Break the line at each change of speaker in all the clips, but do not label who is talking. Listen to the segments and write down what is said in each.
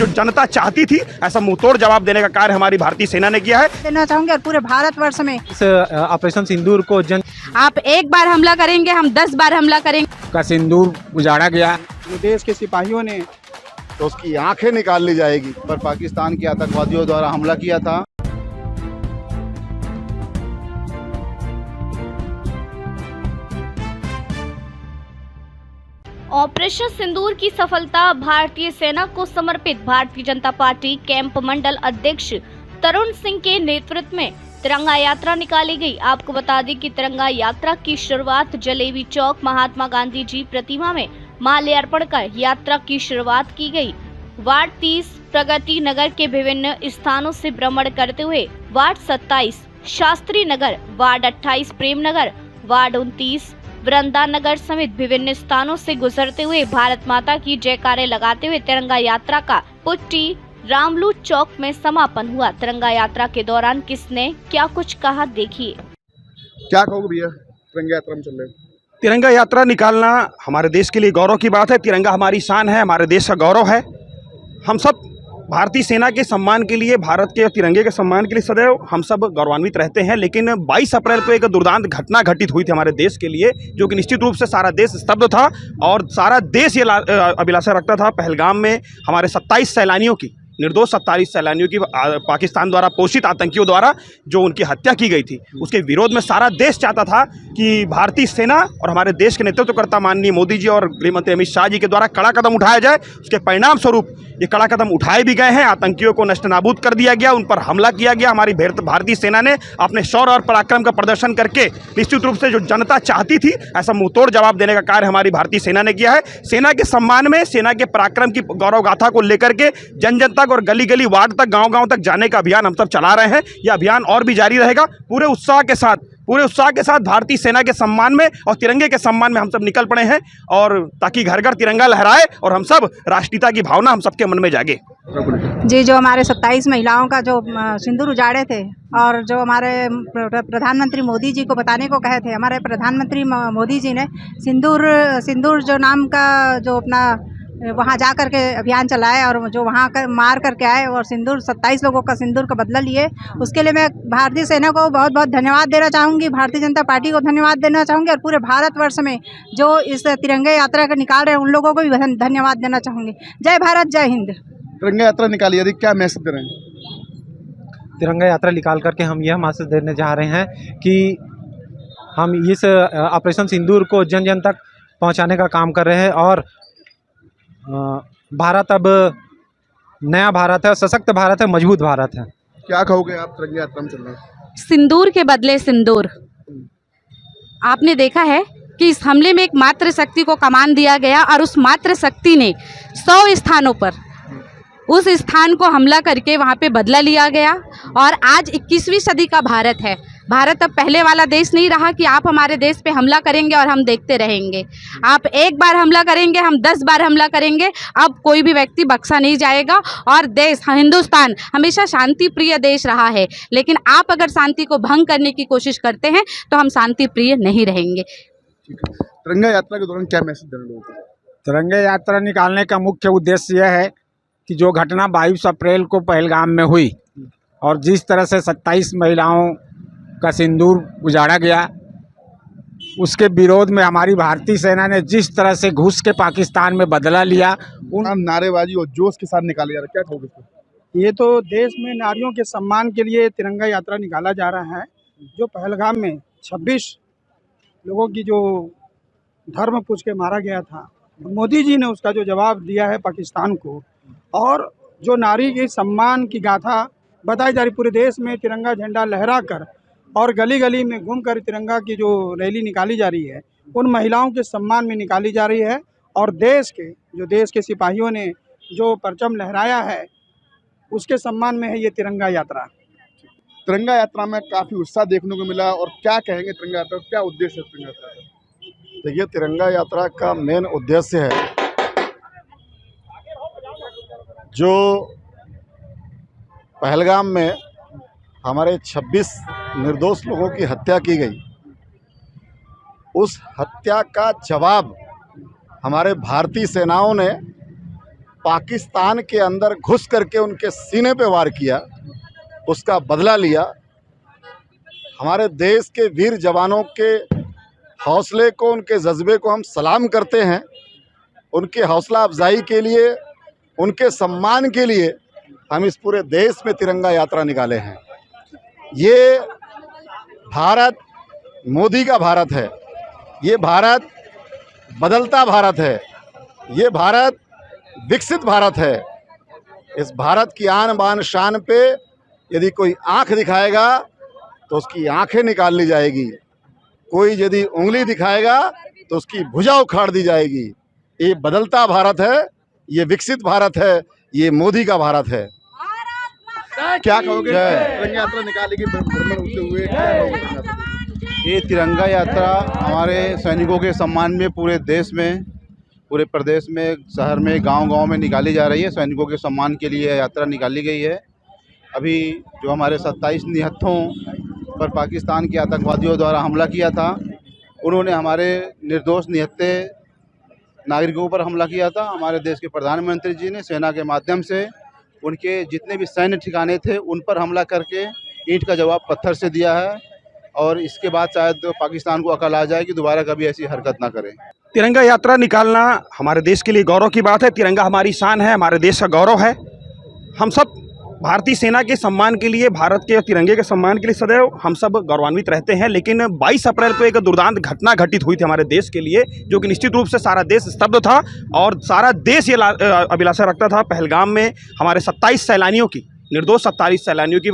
जो जनता चाहती थी, ऐसा मुंहतोड़ जवाब देने का कार्य हमारी भारतीय सेना ने किया है।
देना चाहूंगी और पूरे भारतवर्ष में
इस ऑपरेशन सिंदूर को
आप एक बार हमला करेंगे, हम 10 बार हमला करेंगे।
का सिंदूर उजाड़ा गया।
जो देश के सिपाहियों ने
तो उसकी आंखें निकाल ली जाएगी। पर पाकिस्तान के आतंकवादियों द्वारा हमला किया था।
ऑपरेशन सिंदूर की सफलता भारतीय सेना को समर्पित भारतीय जनता पार्टी कैंप मंडल अध्यक्ष तरुण सिंह के नेतृत्व में तिरंगा यात्रा निकाली गई। आपको बता दें कि तिरंगा यात्रा की शुरुआत जलेबी चौक महात्मा गांधी जी प्रतिमा में माल्यार्पण कर यात्रा की शुरुआत की गई। वार्ड 30 प्रगति नगर के विभिन्न स्थानों से भ्रमण करते हुए ward 27 Shastri Nagar, ward 28 Prem Nagar, ward 29 वृंदा नगर समेत विभिन्न स्थानों से गुजरते हुए भारत माता की जयकारे लगाते हुए तिरंगा यात्रा का पुट्टी रामलू चौक में समापन हुआ। तिरंगा यात्रा के दौरान किसने क्या कुछ कहा, देखिए।
क्या कहोगे भैया, तिरंगा यात्रा में चल रहे हैं?
तिरंगा यात्रा निकालना हमारे देश के लिए गौरव की बात है। तिरंगा हमारी शान है, हमारे देश का गौरव है। हम सब भारतीय सेना के सम्मान के लिए, भारत के तिरंगे के सम्मान के लिए सदैव हम सब गौरवान्वित रहते हैं। लेकिन 22 अप्रैल को एक दुर्दांत घटना घटित हुई थी हमारे देश के लिए, जो कि निश्चित रूप से सारा देश स्तब्ध था और सारा देश ये अभिलाषा रखता था। पहलगाम में हमारे 27 सैलानियों की, निर्दोष 27 सैलानियों की पाकिस्तान द्वारा पोषित आतंकियों द्वारा जो उनकी हत्या की गई थी, उसके विरोध में सारा देश चाहता था कि भारतीय सेना और हमारे देश के नेतृत्वकर्ता माननीय मोदी जी और गृह मंत्री अमित शाह जी के द्वारा कड़ा कदम उठाया जाए। उसके परिणाम स्वरूप ये कड़ा कदम उठाए भी गए हैं। आतंकियों को नष्टनाबूद कर दिया गया, उन पर हमला किया गया। हमारी भारतीय सेना ने अपने शौर्य और पराक्रम का प्रदर्शन करके निश्चित रूप से जो जनता चाहती थी, ऐसा मुंहतोड़ जवाब देने का कार्य हमारी भारतीय सेना ने किया है। सेना के सम्मान में, सेना के पराक्रम की गौरव गाथा को लेकर के जन जन तक और गली गली, वार्ड तक, गांव गांव तक जाने का अभियान हम सब चला रहे हैं। यह अभियान और भी जारी रहेगा। पूरे उत्साह के साथ भारतीय सेना के सम्मान में और तिरंगे के सम्मान में हम सब निकल पड़े हैं, और ताकि घर घर तिरंगा लहराए और हम सब राष्ट्रीयता की भावना हम सबके मन में जागे।
जी, जो हमारे 27 महिलाओं का जो सिंदूर उजाड़े थे और जो हमारे प्रधानमंत्री मोदी जी को बताने को कहे थे, हमारे प्रधानमंत्री मोदी जी ने सिंदूर जो नाम का जो अपना वहाँ जा कर के अभियान चलाए और जो वहाँ मार करके आए और 27 लोगों का सिंदूर का बदला लिए। उसके लिए मैं भारतीय सेना को बहुत बहुत धन्यवाद देना चाहूँगी, भारतीय जनता पार्टी को धन्यवाद देना चाहूँगी और पूरे भारतवर्ष में जो इस तिरंगे यात्रा का निकाल रहे हैं उन लोगों को भी धन्यवाद देना चाहूँगी। जय भारत, जय हिंद।
तिरंगा यात्रा निकाली, यदि क्या मैसेज दे रहे हैं?
तिरंगा यात्रा निकाल करके हम यह मैसेज देने जा रहे हैं कि हम इस ऑपरेशन सिंदूर को जन जन तक पहुंचाने का काम कर रहे हैं और भारत अब नया भारत है, सशक्त भारत है, मजबूत भारत है।
क्या कहोगे आप, तिरंगा यात्रा में चल रहे हैं?
सिंदूर के बदले सिंदूर। आपने देखा है कि इस हमले में एक मातृ शक्ति को कमान दिया गया और उस मातृ शक्ति ने 100 स्थानों पर उस स्थान को हमला करके वहाँ पे बदला लिया गया। और आज 21वीं सदी का भारत है। भारत अब पहले वाला देश नहीं रहा कि आप हमारे देश पे हमला करेंगे और हम देखते रहेंगे। आप एक बार हमला करेंगे, हम 10 बार हमला करेंगे। अब कोई भी व्यक्ति बख्शा नहीं जाएगा और देश, हिंदुस्तान हमेशा शांति प्रिय देश रहा है। लेकिन आप अगर शांति को भंग करने की कोशिश करते हैं तो हम शांति प्रिय नहीं रहेंगे।
तिरंगा यात्रा के दौरान क्या मैसेज देना लोगों को?
तिरंगा यात्रा निकालने का मुख्य उद्देश्य यह है कि जो घटना 22 अप्रैल को पहलगाम में हुई और जिस तरह से 27 महिलाओं का सिंदूर उजाड़ा गया, उसके विरोध में हमारी भारतीय सेना ने जिस तरह से घुस के पाकिस्तान में बदला लिया,
उन नारेबाजी और जोश के साथ निकाले जा रहा है, क्या कहोगे?
ये तो देश में नारियों के सम्मान के लिए तिरंगा यात्रा निकाला जा रहा है। जो पहलगाम में 26 लोगों की जो धर्म पूछ के मारा गया था, मोदी जी ने उसका जो जवाब दिया है पाकिस्तान को, और जो नारी के सम्मान की गाथा बताई जा रही, पूरे देश में तिरंगा झंडा लहरा कर और गली गली में घूमकर तिरंगा की जो रैली निकाली जा रही है, उन महिलाओं के सम्मान में निकाली जा रही है। और देश के सिपाहियों ने जो परचम लहराया है, उसके सम्मान में है ये तिरंगा यात्रा।
तिरंगा यात्रा में काफ़ी उत्साह देखने को मिला, और क्या कहेंगे तिरंगा यात्रा, क्या उद्देश्य है तिरंगा यात्रा का?
देखिए, तिरंगा यात्रा का मेन उद्देश्य है जो पहलगाम में हमारे 26 निर्दोष लोगों की हत्या की गई, उस हत्या का जवाब हमारे भारतीय सेनाओं ने पाकिस्तान के अंदर घुस करके उनके सीने पे वार किया, उसका बदला लिया। हमारे देश के वीर जवानों के हौसले को, उनके जज्बे को हम सलाम करते हैं। उनके हौसला अफजाई के लिए, उनके सम्मान के लिए हम इस पूरे देश में तिरंगा यात्रा निकाले हैं। ये भारत मोदी का भारत है, ये भारत बदलता भारत है, ये भारत विकसित भारत है। इस भारत की आन बान शान पे यदि कोई आंख दिखाएगा तो उसकी आंखें निकाल ली जाएगी, कोई यदि उंगली दिखाएगा तो उसकी भुजा उखाड़ दी जाएगी। ये बदलता भारत है, ये विकसित भारत है, ये मोदी का भारत है।
क्या कहोगे तिरंगा यात्रा निकाली गई भ्रमण होते हुए, क्या कहोगे?
ये तिरंगा यात्रा हमारे सैनिकों के सम्मान में पूरे देश में, पूरे प्रदेश में, शहर में, गांव-गांव में निकाली जा रही है। सैनिकों के सम्मान के लिए यात्रा निकाली गई है। अभी जो हमारे 27 निहत्थों पर पाकिस्तान के आतंकवादियों द्वारा हमला किया था, उन्होंने हमारे निर्दोष निहत्थे नागरिकों पर हमला किया था। हमारे देश के प्रधानमंत्री जी ने सेना के माध्यम से उनके जितने भी सैन्य ठिकाने थे उन पर हमला करके ईंट का जवाब पत्थर से दिया है, और इसके बाद शायद पाकिस्तान को अकल आ जाए कि दोबारा कभी ऐसी हरकत ना करें।
तिरंगा यात्रा निकालना हमारे देश के लिए गौरव की बात है। तिरंगा हमारी शान है, हमारे देश का गौरव है। हम सब भारतीय सेना के सम्मान के लिए, भारत के तिरंगे के सम्मान के लिए सदैव हम सब गौरवान्वित रहते हैं। लेकिन 22 अप्रैल को एक दुर्दांत घटना घटित हुई थी हमारे देश के लिए, जो कि निश्चित रूप से सारा देश स्तब्ध था और सारा देश ये अभिलाषा रखता था। पहलगाम में हमारे 27 सैलानियों की, निर्दोष 27 सैलानियों की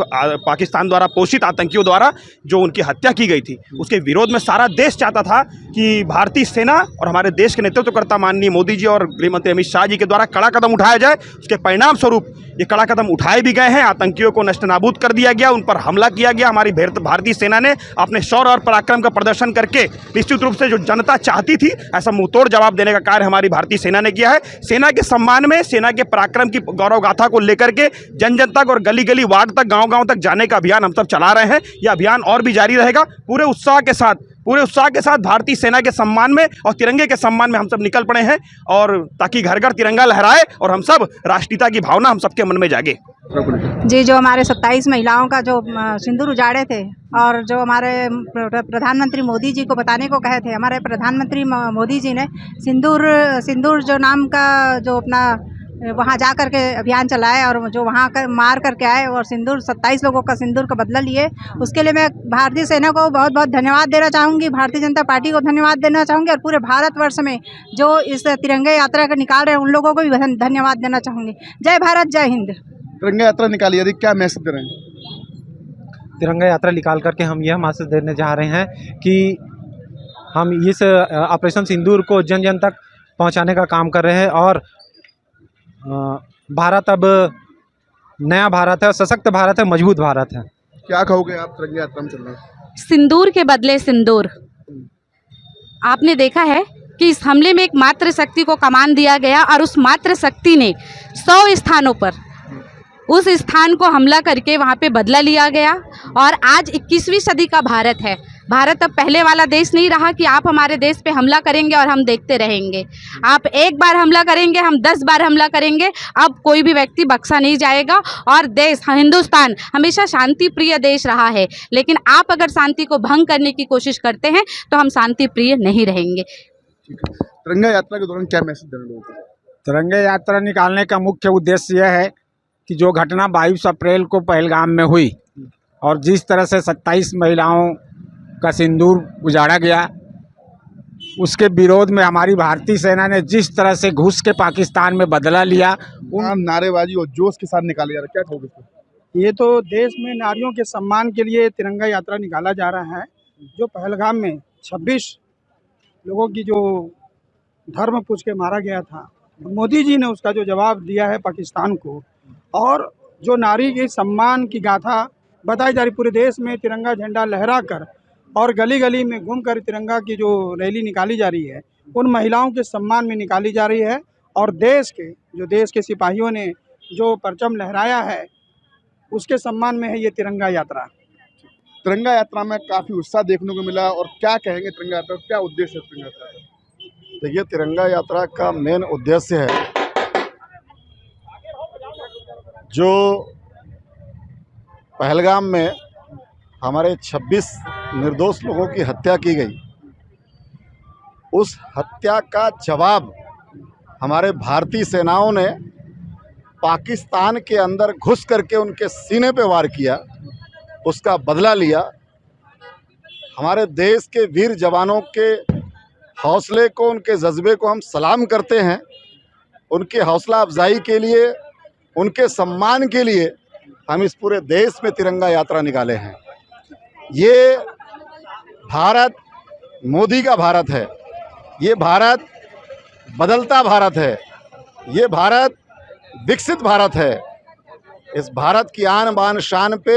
पाकिस्तान द्वारा पोषित आतंकियों द्वारा जो उनकी हत्या की गई थी, उसके विरोध में सारा देश चाहता था कि भारतीय सेना और हमारे देश के नेतृत्वकर्ता माननीय मोदी जी और गृहमंत्री अमित शाह जी के द्वारा कड़ा कदम उठाया जाए। उसके परिणाम स्वरूप ये कड़ा कदम उठाए भी गए हैं। आतंकियों को नष्टनाबूद कर दिया गया, उन पर हमला किया गया। हमारी भारतीय सेना ने अपने शौर्य और पराक्रम का प्रदर्शन करके निश्चित रूप से जो जनता चाहती थी ऐसा मुंहतोड़ जवाब देने का कार्य हमारी भारतीय सेना ने किया है। सेना के सम्मान में, सेना के पराक्रम की गौरव गाथा को लेकर के जन जन तक और गली गली वार्ड तक, गांव गांव तक जाने का अभियान हम सब चला रहे हैं। यह अभियान और भी जारी रहेगा। पूरे उत्साह के साथ भारतीय सेना के सम्मान में और तिरंगे के सम्मान में हम सब निकल पड़े हैं, और ताकि घर घर तिरंगा लहराए और हम सब राष्ट्रीयता की भावना हम सबके मन में जागे।
जी, जो हमारे 27 महिलाओं का जो सिंदूर उजाड़े थे और जो हमारे प्रधानमंत्री मोदी जी को बताने को कहे थे, हमारे प्रधानमंत्री मोदी जी ने सिंदूर जो नाम का जो अपना वहाँ जा कर के अभियान चलाए और जो वहाँ कर मार करके आए और 27 लोगों का सिंदूर का बदला लिए, उसके लिए मैं भारतीय सेना को बहुत बहुत धन्यवाद देना चाहूँगी, भारतीय जनता पार्टी को धन्यवाद देना चाहूँगी, और पूरे भारतवर्ष में जो इस तिरंगे यात्रा का निकाल रहे हैं उन लोगों को भी धन्यवाद देना चाहूँगी। जय भारत, जय हिंद।
तिरंगा यात्रा निकाली, यदि क्या मैसेज दे रहे हैं?
तिरंगा यात्रा निकाल करके हम यह मैसेज देने जा रहे हैं कि हम इस ऑपरेशन सिंदूर को जन जन तक पहुंचाने का काम कर रहे हैं, और भारत अब नया भारत है, सशक्त भारत है, मजबूत भारत है।
क्या कहोगे आप तिरंगा यात्रा में चल रहे हैं?
सिंदूर के बदले सिंदूर। आपने देखा है कि इस हमले में एक मात्र शक्ति को कमान दिया गया और उस मात्र शक्ति ने 100 स्थानों पर उस स्थान को हमला करके वहाँ पे बदला लिया गया। और आज 21वीं सदी का भारत है। भारत अब पहले वाला देश नहीं रहा कि आप हमारे देश पे हमला करेंगे और हम देखते रहेंगे। आप एक बार हमला करेंगे, हम 10 बार हमला करेंगे। अब कोई भी व्यक्ति बख्शा नहीं जाएगा। और देश, हिंदुस्तान हमेशा शांति प्रिय देश रहा है, लेकिन आप अगर शांति को भंग करने की कोशिश करते हैं तो हम शांति प्रिय नहीं रहेंगे।
तिरंगा यात्रा के दौरान क्या मैसेज देना लोगों को?
तिरंगे यात्रा निकालने का मुख्य उद्देश्य यह है कि जो घटना 22 अप्रैल को पहलगाम में हुई और जिस तरह से 27 महिलाओं का सिंदूर उजाड़ा गया, उसके विरोध में हमारी भारतीय सेना ने जिस तरह से घुस के पाकिस्तान में बदला लिया,
उन नारेबाजी और जोश के साथ निकाले जा रहा है, क्या कहोगे इसको?
ये तो देश में नारियों के सम्मान के लिए तिरंगा यात्रा निकाला जा रहा है। जो पहलगाम में 26 लोगों की जो धर्म पूछ के मारा गया था, मोदी जी ने उसका जो जवाब दिया है पाकिस्तान को, और जो नारी के सम्मान की गाथा बताई जा रही, पूरे देश में तिरंगा झंडा लहरा कर और गली गली में घूमकर तिरंगा की जो रैली निकाली जा रही है, उन महिलाओं के सम्मान में निकाली जा रही है। और देश के सिपाहियों ने जो परचम लहराया है उसके सम्मान में है ये तिरंगा यात्रा।
तिरंगा यात्रा में काफ़ी उत्साह देखने को मिला, और क्या कहेंगे तिरंगा यात्रा, क्या उद्देश्य है तिरंगा यात्रा का?
देखिए, तिरंगा यात्रा का मेन उद्देश्य है जो पहलगाम में हमारे 26 निर्दोष लोगों की हत्या की गई, उस हत्या का जवाब हमारे भारतीय सेनाओं ने पाकिस्तान के अंदर घुस करके उनके सीने पे वार किया, उसका बदला लिया। हमारे देश के वीर जवानों के हौसले को, उनके जज्बे को हम सलाम करते हैं। उनके हौसला अफजाई के लिए, उनके सम्मान के लिए हम इस पूरे देश में तिरंगा यात्रा निकाले हैं। ये भारत मोदी का भारत है, ये भारत बदलता भारत है, ये भारत विकसित भारत है। इस भारत की आन बान शान पे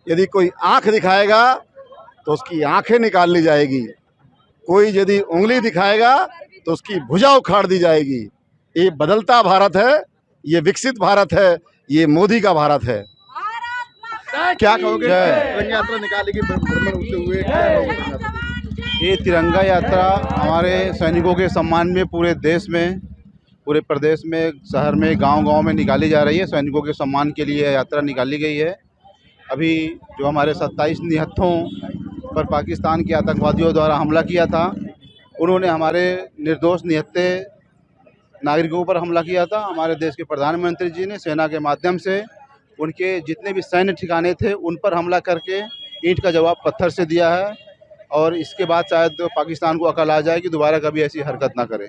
यदि कोई आंख दिखाएगा तो उसकी आंखें निकाल ली जाएगी, कोई यदि उंगली दिखाएगा तो उसकी भुजा उखाड़ दी जाएगी। ये बदलता भारत है, ये विकसित भारत है, ये मोदी का भारत है।
क्या कहोगे? तिरंगा यात्रा निकालेगी भ्रमण होते हुए, क्या कहोगे?
ये तिरंगा यात्रा हमारे सैनिकों के सम्मान में पूरे देश में, पूरे प्रदेश में, शहर में, गांव-गांव में निकाली जा रही है। सैनिकों के सम्मान के लिए यात्रा निकाली गई है। अभी जो हमारे 27 निहत्थों पर पाकिस्तान के आतंकवादियों द्वारा हमला किया था, उन्होंने हमारे निर्दोष निहत्थे नागरिकों पर हमला किया था। हमारे देश के प्रधानमंत्री जी ने सेना के माध्यम से उनके जितने भी सैन्य ठिकाने थे उन पर हमला करके ईंट का जवाब पत्थर से दिया है, और इसके बाद शायद पाकिस्तान को अकल आ जाए कि दोबारा कभी ऐसी हरकत ना करें।